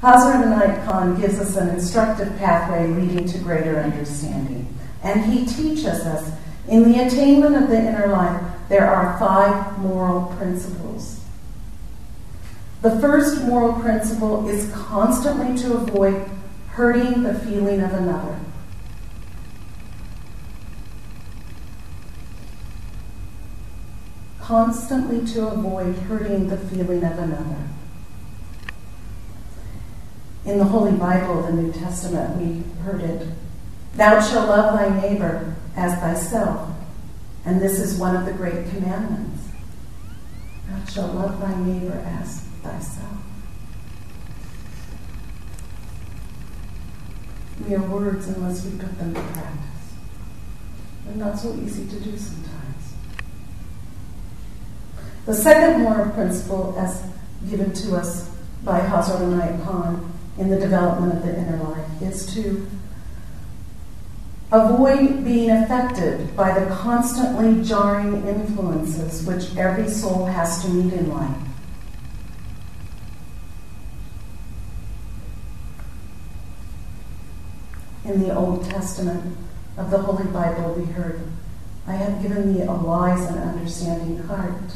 Hazrat Inayat Khan gives us an instructive pathway leading to greater understanding. And he teaches us, in the attainment of the inner life, there are 5 moral principles. The first moral principle is constantly to avoid hurting the feeling of another. Constantly to avoid hurting the feeling of another. In the Holy Bible, the New Testament, we heard it. Thou shalt love thy neighbor as thyself. And this is one of the great commandments. Thou shalt love thy neighbor as thyself. Mere words unless we put them to practice. They're not so easy to do sometimes. The second moral principle, as given to us by Hazrat Inayat Khan in the development of the inner life, is to avoid being affected by the constantly jarring influences which every soul has to meet in life. In the Old Testament of the Holy Bible, we heard, I have given thee a wise and understanding heart.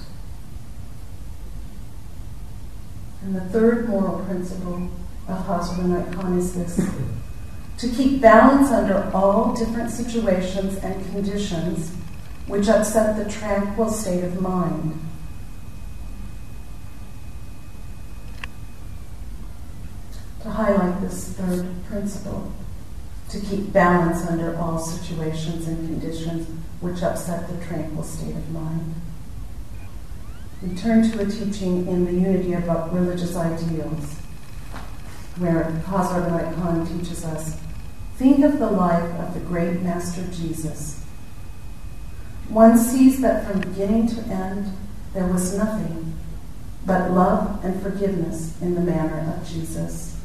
And the third moral principle of Hazrat Inayat Khan is this: to keep balance under all different situations and conditions which upset the tranquil state of mind. To highlight this third principle, to keep balance under all situations and conditions which upset the tranquil state of mind. We turn to a teaching in the Unity of Religious Ideals, where Hazrat Inayat Khan teaches us, think of the life of the great Master Jesus. One sees that from beginning to end, there was nothing but love and forgiveness in the manner of Jesus.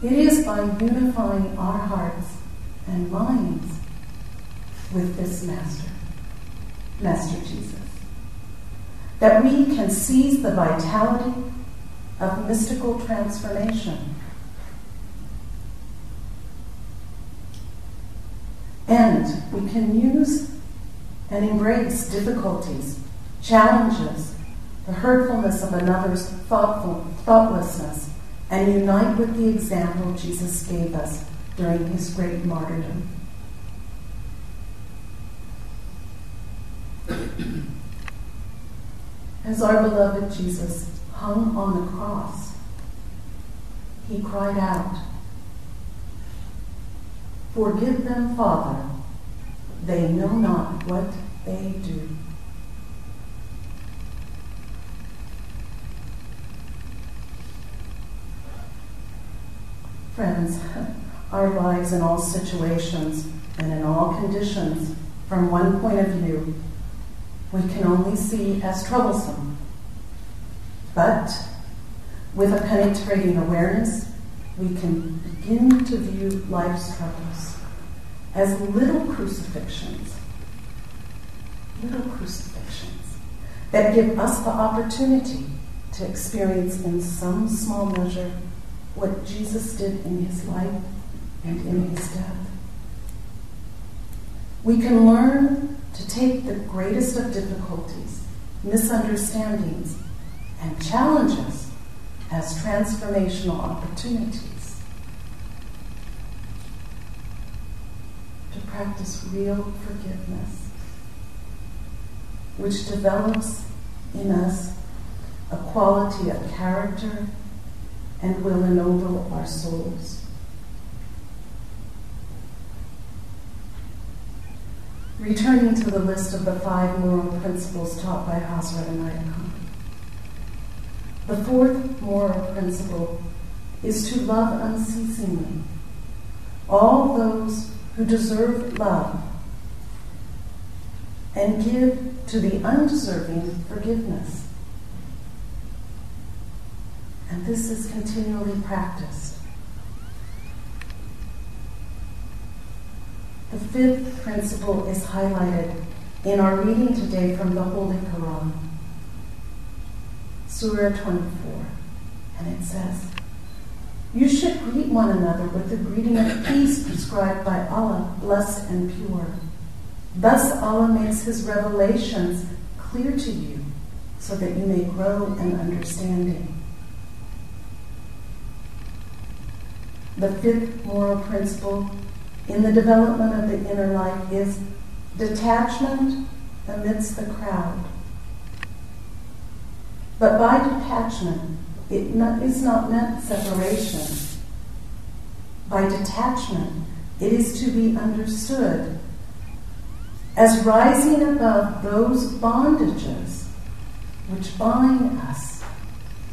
It is by unifying our hearts and minds with this Master Jesus, that we can seize the vitality of mystical transformation. And we can use and embrace difficulties, challenges, the hurtfulness of another's thoughtlessness, and unite with the example Jesus gave us during his great martyrdom. As our beloved Jesus hung on the cross, he cried out, "Forgive them, Father, they know not what they do." Friends, our lives in all situations and in all conditions, from one point of view, we can only see as troublesome. But with a penetrating awareness, we can begin to view life's troubles as little crucifixions that give us the opportunity to experience in some small measure what Jesus did in his life and in his death. We can learn to take the greatest of difficulties, misunderstandings, and challenges as transformational opportunities to practice real forgiveness, which develops in us a quality of character and will ennoble our souls. Returning to the list of the 5 moral principles taught by Hazrat Inayat Khan. The 4th moral principle is to love unceasingly all those who deserve love and give to the undeserving forgiveness. And this is continually practiced. The 5th principle is highlighted in our reading today from the Holy Quran. Surah 24, and it says, "You should greet one another with the greeting of peace prescribed by Allah, blessed and pure. Thus Allah makes His revelations clear to you so that you may grow in understanding." The fifth moral principle in the development of the inner life is detachment amidst the crowd. But by detachment, it is not meant separation. By detachment, it is to be understood as rising above those bondages which bind us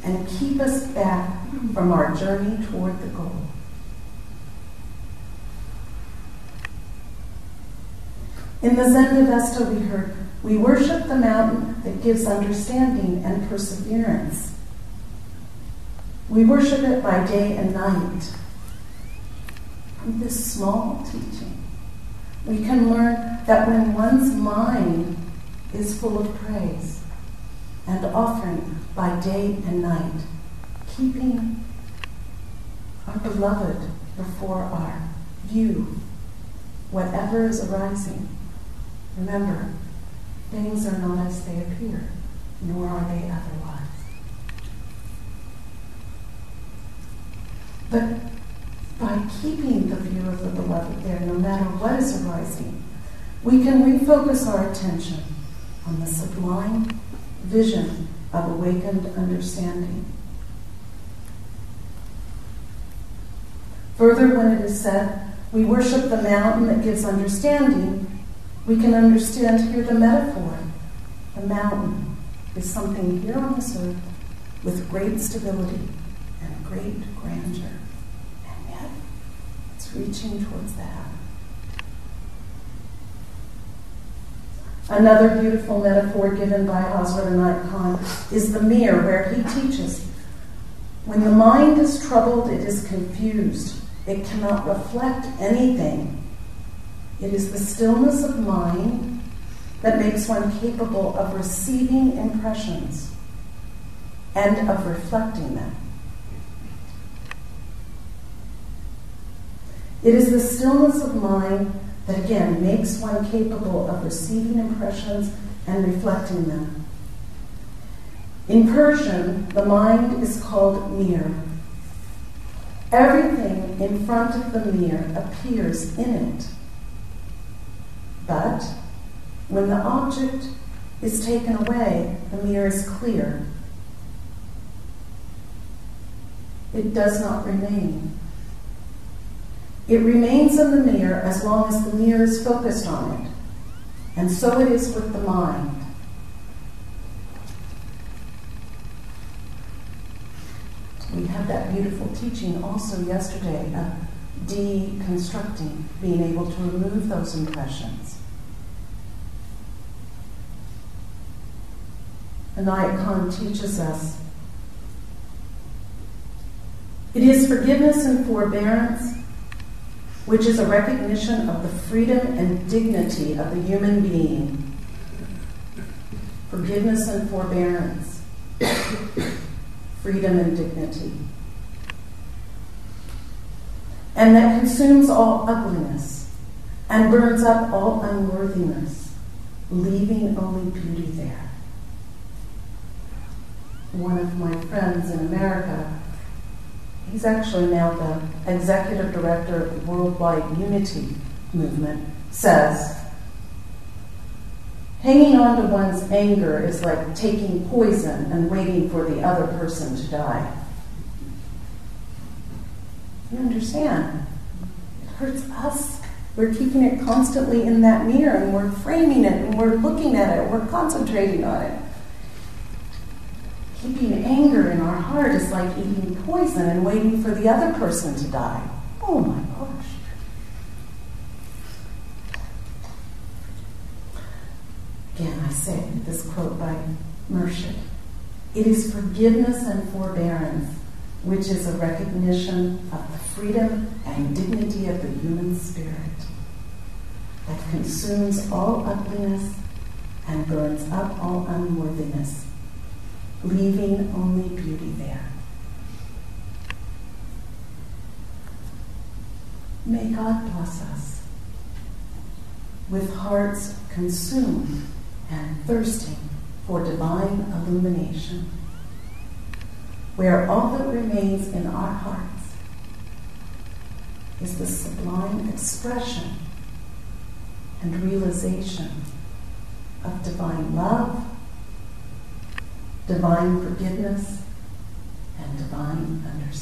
and keep us back from our journey toward the goal. In the Zendavesta we heard, we worship the mountain that gives understanding and perseverance. We worship it by day and night. From this small teaching, we can learn that when one's mind is full of praise and offering by day and night, keeping our beloved before our view, whatever is arising. Remember, things are not as they appear, nor are they otherwise. But by keeping the view of the beloved there, no matter what is arising, we can refocus our attention on the sublime vision of awakened understanding. Further, when it is said, we worship the mountain that gives understanding, we can understand here the metaphor. The mountain is something here on this earth with great stability and great grandeur. And yet, it's reaching towards the heaven. Another beautiful metaphor given by Hazrat Inayat Khan is the mirror, where he teaches, when the mind is troubled, it is confused. It cannot reflect anything. It is the stillness of mind that makes one capable of receiving impressions and of reflecting them. It is the stillness of mind that again makes one capable of receiving impressions and reflecting them. In Persian, the mind is called mir. Everything in front of the mir appears in it. But when the object is taken away, the mirror is clear. It does not remain. It remains in the mirror as long as the mirror is focused on it. And so it is with the mind. We had that beautiful teaching also yesterday of deconstructing, being able to remove those impressions. Inayat Khan teaches us, it is forgiveness and forbearance, which is a recognition of the freedom and dignity of the human being. Forgiveness and forbearance, freedom and dignity. And that consumes all ugliness and burns up all unworthiness, leaving only beauty there. One of my friends in America, he's actually now the executive director of the Worldwide Unity Movement, says, hanging on to one's anger is like taking poison and waiting for the other person to die. You understand? It hurts us. We're keeping it constantly in that mirror, and we're framing it, and we're looking at it, we're concentrating on it. Keeping anger in our heart is like eating poison and waiting for the other person to die. Oh my gosh. Again, I say this quote by Murshid. It is forgiveness and forbearance, which is a recognition of the freedom and dignity of the human spirit that consumes all ugliness and burns up all unworthiness, leaving only beauty there. May God bless us with hearts consumed and thirsting for divine illumination, where all that remains in our hearts is the sublime expression and realization of divine love, divine forgiveness, and divine understanding.